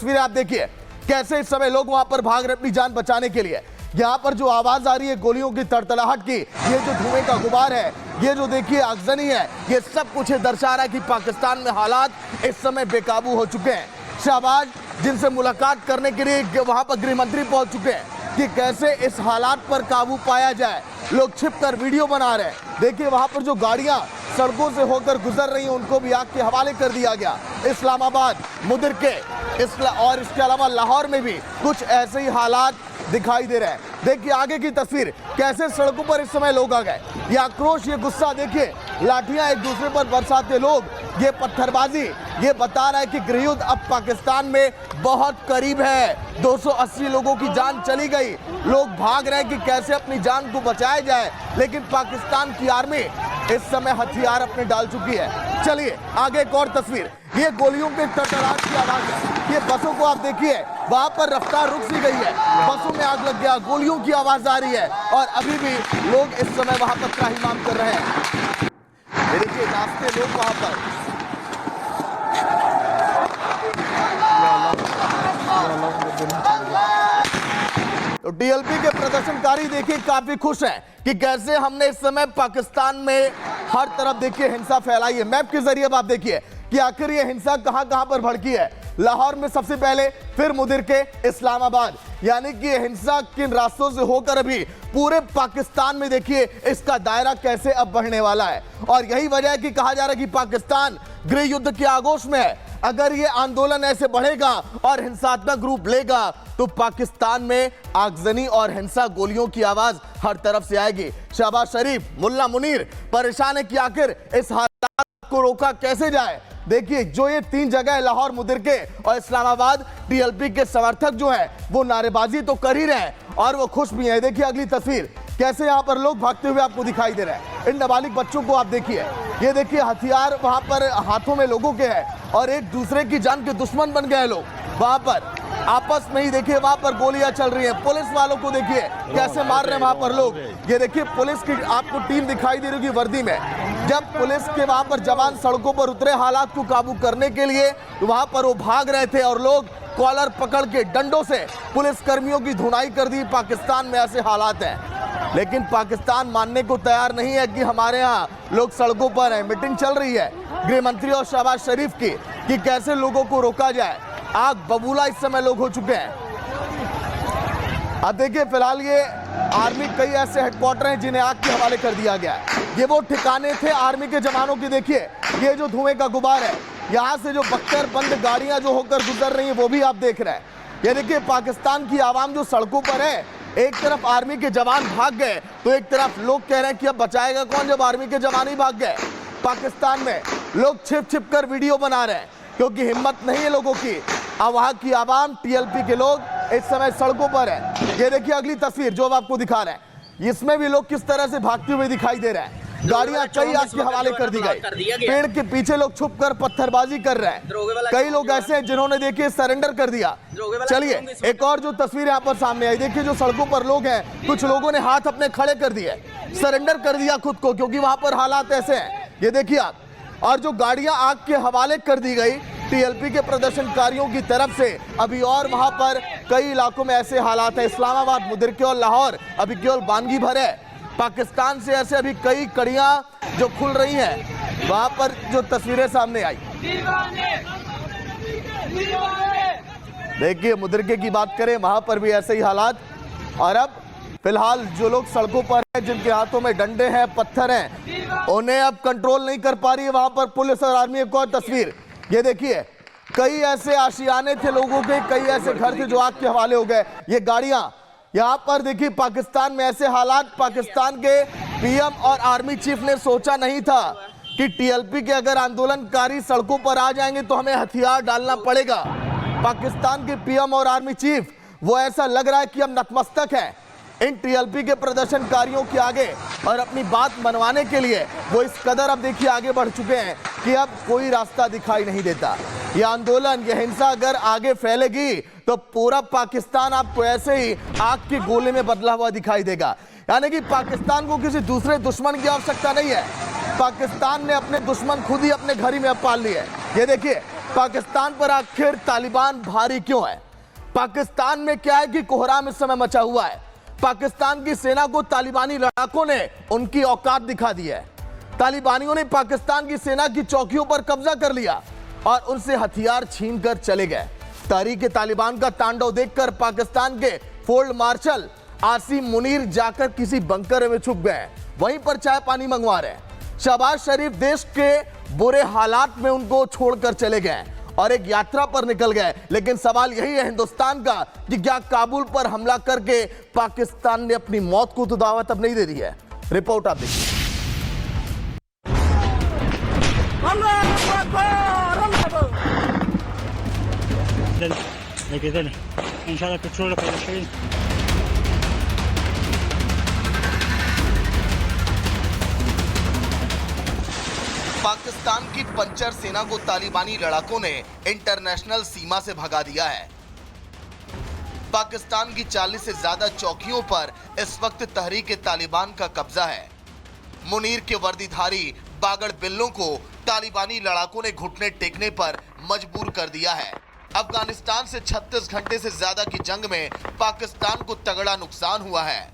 तस्वीरें आप देखिए, कैसे इस समय लोग वहां पर भाग रहे अपनी जान बचाने के लिए। यहाँ पर जो आवाज आ रही है गोलियों की तड़तड़ाहट की, ये जो धुएं का गुबार है, ये जो देखिए आगजनी है, ये सब कुछ दर्शा रहा है कि पाकिस्तान में हालात इस समय बेकाबू हो चुके हैं। शहबाज जिनसे मुलाकात करने के लिए वहां पर गृह मंत्री पहुंच चुके हैं कि कैसे इस हालात पर काबू पाया जाए। लोग छिपकर वीडियो बना रहे हैं। देखिए वहां पर जो गाड़ियां सड़कों से होकर गुजर रही हैं उनको भी आग के हवाले कर दिया गया। इस्लामाबाद, मुदिर के और इसके अलावा लाहौर में भी कुछ ऐसे ही हालात दिखाई दे रहे हैं। देखिए आगे की तस्वीर, कैसे सड़कों पर इस समय लोग आ गए। ये आक्रोश, ये गुस्सा, देखिए लाठियां एक दूसरे पर बरसाते लोग, ये पत्थरबाजी, ये बता रहा है कि गृहयुद्ध अब पाकिस्तान में बहुत करीब है। 280 लोगों की जान चली गई। लोग भाग रहे हैं कि कैसे अपनी जान को बचाया जाए, लेकिन पाकिस्तान की आर्मी इस समय हथियार अपने डाल चुकी है। चलिए आगे एक और तस्वीर, ये गोलियों के तड़तड़ाहट की आवाज है। ये बसों को आप देखिए, वहां पर रफ्तार रुक सी गई है, बसों में आग लग गया, गोलियों की आवाज आ रही है और अभी भी लोग इस समय वहां पर त्राहिमाम कर रहे हैं। देखिए नाचते लोग वहां पर। तो टीएलपी के प्रदर्शनकारी देखिए काफी खुश हैं कि कैसे हमने इस समय पाकिस्तान में हर तरफ देखिए हिंसा फैलाई है। मैप के जरिए आप देखिए कि आखिर ये हिंसा कहां कहां पर भड़की है। लाहौर में सबसे पहले, फिर मुदिर के, इस्लामाबाद, यानी कि हिंसा किन रास्तों से होकर अभी पूरे पाकिस्तान में देखिए इसका दायरा कैसे अब बढ़ने वाला है। और यही वजह है कि कहा जा रहा है कि पाकिस्तान गृह युद्ध के आगोश में है। अगर ये आंदोलन ऐसे बढ़ेगा और हिंसात्मक रूप लेगा तो पाकिस्तान में आगजनी और हिंसा, गोलियों की आवाज हर तरफ से आएगी। शहबाज शरीफ, मुल्ला मुनीर परेशान है कि आखिर इस हालात को रोका कैसे जाए। देखिए जो ये 3 जगह है, लाहौर, मुदिर के और इस्लामाबाद, टीएलपी के समर्थक जो है वो नारेबाजी तो कर ही रहे हैं और वो खुश भी है। देखिए अगली तस्वीर, कैसे यहाँ पर लोग भागते हुए आपको दिखाई दे रहे हैं। इन नाबालिग बच्चों को आप देखिए, ये देखिए हथियार वहां पर हाथों में लोगों के हैं और एक दूसरे की जान के दुश्मन बन गए लोग। वहां पर आपस में ही देखिए वहां पर गोलियां चल रही हैं। पुलिस वालों को देखिए कैसे मार रहे हैं वहां पर लोग। ये देखिए पुलिस की आपको टीम दिखाई दे रही होगी वर्दी में। जब पुलिस के वहां पर जवान सड़कों पर उतरे हालात को काबू करने के लिए, तो वहां पर वो भाग रहे थे और लोग कॉलर पकड़ के डंडों से पुलिस कर्मियों की धुनाई कर दी। पाकिस्तान में ऐसे हालात हैं, लेकिन पाकिस्तान मानने को तैयार नहीं है कि हमारे यहाँ लोग सड़कों पर हैं। मीटिंग चल रही है गृह मंत्री और शहबाज शरीफ की कि कैसे लोगों को रोका जाए। आग बबूला इस समय लोग हो चुके हैं। अब देखिए फिलहाल ये आर्मी कई ऐसे हेडक्वार्टर हैं जिन्हें आग के हवाले कर दिया गया है। ये वो ठिकाने थे आर्मी के जवानों की। देखिए ये जो धुएं का गुबार है, यहाँ से जो बख्तर बंद गाड़ियां जो होकर गुजर रही हैं वो भी आप देख रहे हैं। ये देखिए पाकिस्तान की आवाम जो सड़कों पर है, एक तरफ आर्मी के जवान भाग गए तो एक तरफ लोग कह रहे हैं कि अब बचाएगा कौन जब आर्मी के जवान ही भाग गए। पाकिस्तान में लोग छिप छिप कर वीडियो बना रहे हैं क्योंकि हिम्मत नहीं है लोगों की। अब वहां की आवाम, टीएलपी के लोग इस समय सड़कों पर है। ये देखिए अगली तस्वीर जो अब आपको दिखा रहे हैं, इसमें भी लोग किस तरह से भागते हुए दिखाई दे रहे हैं। गाड़ियां कई आग के हवाले कर दी गई। पेड़ के पीछे लोग छुप कर पत्थरबाजी कर रहे हैं। कई लोग ऐसे हैं जिन्होंने देखिए सरेंडर कर दिया। चलिए एक और जो तस्वीर यहाँ पर सामने आई, देखिए जो सड़कों पर लोग हैं, कुछ लोगों ने हाथ अपने खड़े कर दिए, सरेंडर कर दिया खुद को, क्योंकि वहां पर हालात ऐसे हैं। ये देखिए आप, और जो गाड़ियां आग के हवाले कर दी गई टीएलपी के प्रदर्शनकारियों की तरफ से, अभी और वहां पर कई इलाकों में ऐसे हालात हैं। इस्लामाबाद, मुदिर के और लाहौर अभी केवल बानगी भर है। पाकिस्तान से ऐसे अभी कई कड़ियां जो खुल रही हैं, वहां पर जो तस्वीरें सामने आई। देखिए मुदिरके की बात करें, वहां पर भी ऐसे ही हालात। और अब फिलहाल जो लोग सड़कों पर हैं, जिनके हाथों में डंडे हैं, पत्थर हैं, उन्हें अब कंट्रोल नहीं कर पा रही है वहां पर पुलिस और आर्मी। एक और तस्वीर ये देखिए, कई ऐसे आशियाने थे लोगों के, कई ऐसे घर थे जो आग के हवाले हो गए। ये गाड़ियां यहां पर देखिए, पाकिस्तान में ऐसे हालात, पाकिस्तान के पीएम और आर्मी चीफ ने सोचा नहीं था कि टीएलपी के अगर आंदोलनकारी सड़कों पर आ जाएंगे तो हमें हथियार डालना पड़ेगा। पाकिस्तान के पीएम और आर्मी चीफ, वो ऐसा लग रहा है कि हम नतमस्तक हैं इन टीएलपी के प्रदर्शनकारियों के आगे, और अपनी बात मनवाने के लिए वो इस कदर अब देखिए आगे बढ़ चुके हैं कि अब कोई रास्ता दिखाई नहीं देता। ये आंदोलन, ये हिंसा अगर आगे फैलेगी तो पूरा पाकिस्तान आपको ऐसे ही आग के गोले में बदला हुआ दिखाई देगा। यानी कि पाकिस्तान को किसी दूसरे दुश्मन की आवश्यकता नहीं है। पाकिस्तान ने अपने दुश्मन खुद ही अपने घर ही में पाल लिए। ये देखिए पाकिस्तान पर आखिर तालिबान भारी क्यों है? पाकिस्तान में क्या है कि कोहराम इस समय मचा हुआ है। पाकिस्तान की सेना को तालिबानी लड़ाकों ने उनकी औकात दिखा दी है। तालिबानियों ने पाकिस्तान की सेना की चौकियों पर कब्जा कर लिया और उनसे हथियार छीनकर चले गए। तहरीक तालिबान का तांडव देखकर पाकिस्तान के फील्ड मार्शल आसिम मुनीर जाकर किसी बंकर में छुप गए, वहीं पर चाय पानी मंगवा रहे हैं। शहबाज शरीफ देश के बुरे हालात में उनको छोड़कर चले गए और एक यात्रा पर निकल गए। लेकिन सवाल यही है हिंदुस्तान का कि क्या काबुल पर हमला करके पाकिस्तान ने अपनी मौत को तो दावत अब नहीं दे दी है? रिपोर्ट आप देखिए। इंशाल्लाह पेट्रोल पाकिस्तान की पंचर सेना को तालिबानी लड़ाकों ने इंटरनेशनल सीमा से भगा दिया है। पाकिस्तान की 40 से ज्यादा चौकियों पर इस वक्त तहरीक तालिबान का कब्जा है। मुनीर के वर्दीधारी बागड़ बिल्लों को तालिबानी लड़ाकों ने घुटने टेकने पर मजबूर कर दिया है। अफगानिस्तान से 36 घंटे से ज्यादा की जंग में पाकिस्तान को तगड़ा नुकसान हुआ है।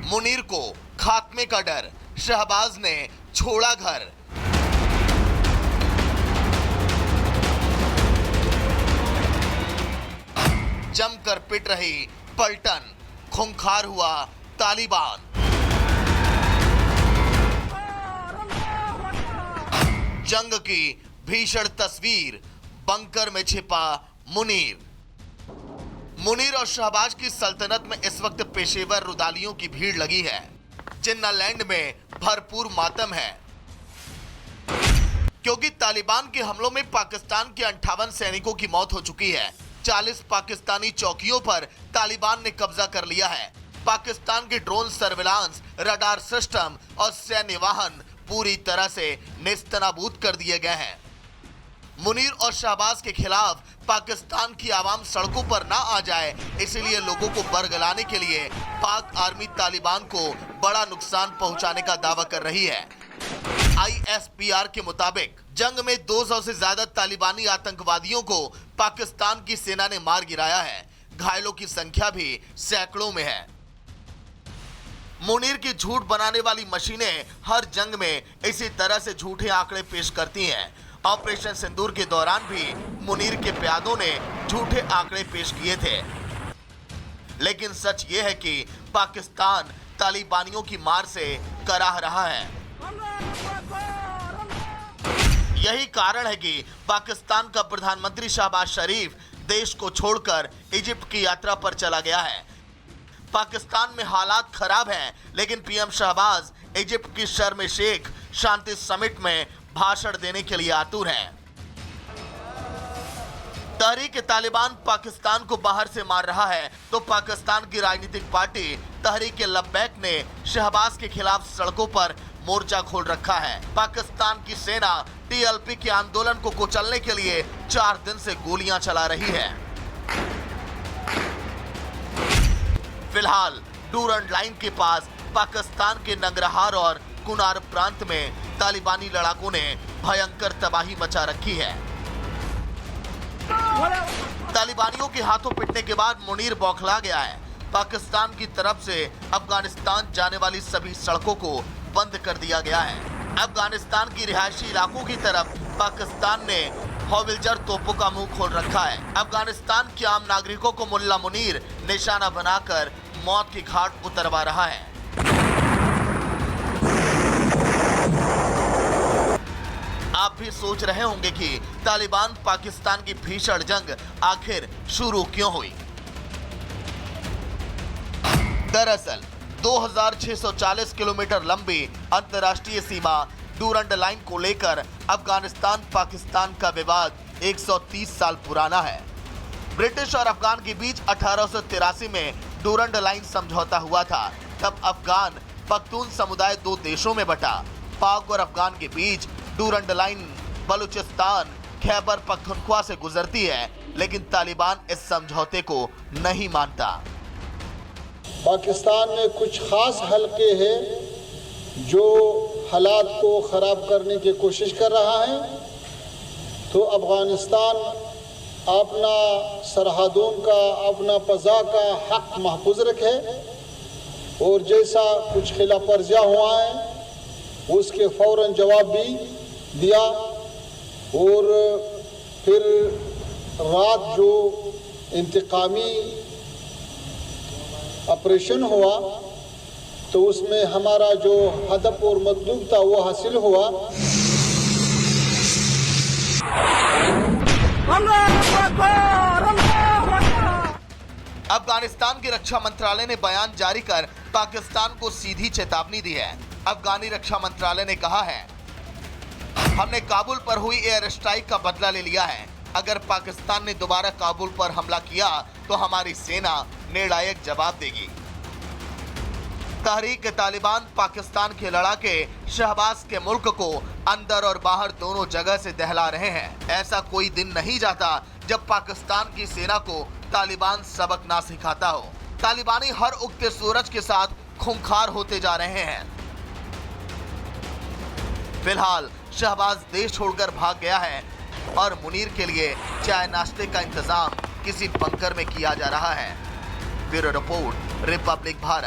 मुनीर को खात्मे का डर, शहबाज ने छोड़ा घर। जमकर पिट रही पलटन, खूंखार हुआ तालिबान। जंग की भीषण तस्वीर, बंकर में छिपा मुनीर। मुनीर और शहबाज की सल्तनत में इस वक्त पेशेवर रुदालियों की भीड़ लगी है। जिन्नालैंड में भरपूर मातम है क्योंकि तालिबान के हमलों में पाकिस्तान के 58 सैनिकों की मौत हो चुकी है। 40 पाकिस्तानी चौकियों पर तालिबान ने कब्जा कर लिया है। पाकिस्तान के ड्रोन सर्विलांस, रडार सिस्टम और सैन्य वाहन पूरी तरह से नेस्तनाबूद कर दिए गए हैं। मुनीर और शहबाज के खिलाफ पाकिस्तान की आवाम सड़कों पर ना आ जाए, इसलिए लोगों को बरगलाने के लिए पाक आर्मी तालिबान को बड़ा नुकसान पहुंचाने का दावा कर रही है। ISPR के मुताबिक जंग में 200 से ज्यादा तालिबानी आतंकवादियों को पाकिस्तान की सेना ने मार गिराया है। घायलों की संख्या भी सैकड़ों में है। मुनीर की झूठ बनाने वाली मशीनें हर जंग में इसी तरह से झूठे आंकड़े पेश करती हैं। ऑपरेशन सिंदूर के दौरान भी मुनीर के प्यादों ने झूठे आंकड़े पेश किए थे। लेकिन सच ये है कि पाकिस्तान तालिबानियों की मार से कराह रहा है। यही कारण है कि पाकिस्तान का प्रधानमंत्री शहबाज शरीफ देश को छोड़कर इजिप्ट की यात्रा पर चला गया है। पाकिस्तान में हालात खराब हैं, लेकिन पीएम शहबाज इजिप्ट की शर्म शेख शांति समिट में भाषण देने के लिए आतुर हैं। तहरीक तालिबान पाकिस्तान को बाहर से मार रहा है तो पाकिस्तान की राजनीतिक पार्टी तहरीक लब्बैक ने शहबाज के खिलाफ सड़कों पर मोर्चा खोल रखा है। पाकिस्तान की सेना TLP के आंदोलन को कुचलने के लिए 4 दिन से गोलियां चला रही है। फिलहाल डूरंड लाइन के पास पाकिस्तान के नंगरहार और कुनार प्रांत में तालिबानी लड़ाकों ने भयंकर तबाही मचा रखी है। तालिबानियों के हाथों पिटने के बाद मुनीर बौखला गया है। पाकिस्तान की तरफ से अफगानिस्तान जाने वाली सभी सड़कों को बंद कर दिया गया है। अफगानिस्तान की रिहायशी इलाकों की तरफ पाकिस्तान ने हौविल्जर तोपों का मुंह खोल रखा है। अफगानिस्तान के आम नागरिकों को मुल्ला मुनीर निशाना बनाकर मौत की घाट उतरवा रहा है। आप भी सोच रहे होंगे कि तालिबान पाकिस्तान की भीषण जंग आखिर शुरू क्यों हुई। दरअसल 2640 किलोमीटर लंबी अंतर्राष्ट्रीय सीमा डूरंड लाइन को लेकर अफगानिस्तान पाकिस्तान का विवाद 130 साल पुराना है। ब्रिटिश और अफगान के बीच 1883 में डूरंड लाइन समझौता हुआ था। तब अफगान पख्तून समुदाय 2 देशों में बटा। पाक और अफगान के बीच डूरंड लाइन बलूचिस्तान, खैबर पख्तूनख्वा से गुजरती है, लेकिन तालिबान इस समझौते को नहीं मानता। पाकिस्तान में कुछ खास हलके हैं जो हालात को ख़राब करने की कोशिश कर रहा है, तो अफ़गानिस्तान अपना सरहदों का, अपना फ़ज़ा का हक़ महफूज रखे और जैसा कुछ खिलाफ वर्जियाँ हुआ है उसके फ़ौरन जवाब भी दिया। और फिर रात जो इंतकामी ऑपरेशन हुआ तो उसमें हमारा जो हदफ और मतलूब था वो हासिल हुआ। अफगानिस्तान के रक्षा मंत्रालय ने बयान जारी कर पाकिस्तान को सीधी चेतावनी दी है। अफगानी रक्षा मंत्रालय ने कहा है, हमने काबुल पर हुई एयर स्ट्राइक का बदला ले लिया है। अगर पाकिस्तान ने दोबारा काबुल पर हमला किया तो हमारी सेना निर्णायक जवाब देगी। तहरीक तालिबान पाकिस्तान के लड़ाके शहबाज के मुल्क को अंदर और बाहर दोनों जगह से दहला रहे हैं। ऐसा कोई दिन नहीं जाता जब पाकिस्तान की सेना को तालिबान सबक ना सिखाता हो। तालिबानी हर उगते सूरज के साथ खूंखार होते जा रहे हैं। फिलहाल शहबाज देश छोड़कर भाग गया है और मुनीर के लिए चाय नाश्ते का इंतजाम किसी बंकर में किया जा रहा है। Bureau report, Republic Bharat.